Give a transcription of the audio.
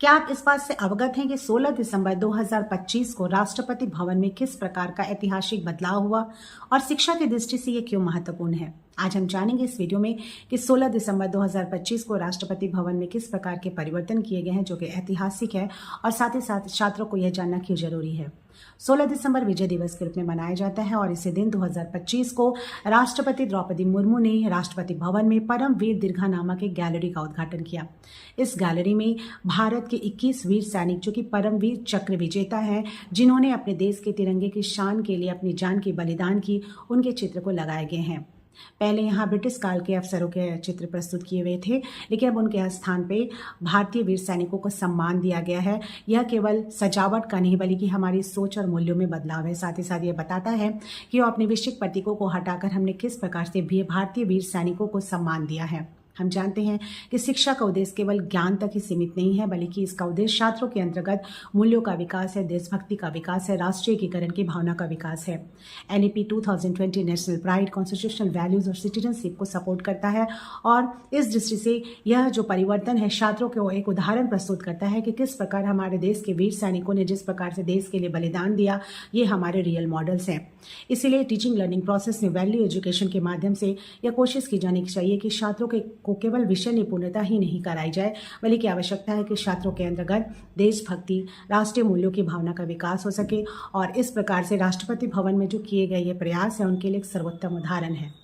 क्या आप इस बात से अवगत हैं कि 16 दिसंबर 2025 को राष्ट्रपति भवन में किस प्रकार का ऐतिहासिक बदलाव हुआ और शिक्षा की दृष्टि से ये क्यों महत्वपूर्ण है? आज हम जानेंगे इस वीडियो में कि 16 दिसंबर 2025 को राष्ट्रपति भवन में किस प्रकार के परिवर्तन किए गए हैं जो कि ऐतिहासिक है, और साथ ही साथ छात्रों को यह जानना क्यों जरूरी है। 16 दिसंबर विजय दिवस के रूप में मनाया जाता है और इसी दिन 2025 को राष्ट्रपति द्रौपदी मुर्मू ने राष्ट्रपति भवन में परमवीर दीर्घा नामक एक गैलरी का उद्घाटन किया। इस गैलरी में भारत के 21 वीर सैनिक जो कि परमवीर चक्र विजेता हैं, जिन्होंने अपने देश के तिरंगे की शान के लिए अपनी जान की बलिदान की, उनके चित्र को लगाए गए हैं। पहले यहाँ ब्रिटिश काल के अफसरों के चित्र प्रस्तुत किए हुए थे, लेकिन अब उनके स्थान पे भारतीय वीर सैनिकों को सम्मान दिया गया है। यह केवल सजावट का नहीं बल्कि हमारी सोच और मूल्यों में बदलाव है। साथ ही साथ ये बताता है कि औपनिवेशिक प्रतीकों को हटाकर हमने किस प्रकार से भी भारतीय वीर सैनिकों को सम्मान दिया है। हम जानते हैं कि शिक्षा का उद्देश्य केवल ज्ञान तक ही सीमित नहीं है, बल्कि इसका उद्देश्य छात्रों के अंतर्गत मूल्यों का विकास है, देशभक्ति का विकास है, राष्ट्रीय एकीकरण की भावना का विकास है। NEP 2020 national pride, constitutional values और सिटीजनशिप को सपोर्ट करता है और इस दृष्टि से यह जो परिवर्तन है छात्रों को एक उदाहरण प्रस्तुत करता है कि किस प्रकार हमारे देश के वीर सैनिकों ने जिस प्रकार से देश के लिए बलिदान दिया, ये हमारे रियल मॉडल्स हैं। इसीलिए टीचिंग लर्निंग प्रोसेस में वैल्यू एजुकेशन के माध्यम से यह कोशिश की जानी चाहिए कि छात्रों को केवल विषय निपुणता ही नहीं कराई जाए, बल्कि आवश्यकता है कि छात्रों के अंतर्गत देशभक्ति, राष्ट्रीय मूल्यों की भावना का विकास हो सके। और इस प्रकार से राष्ट्रपति भवन में जो किए गए ये प्रयास है उनके लिए एक सर्वोत्तम उदाहरण है।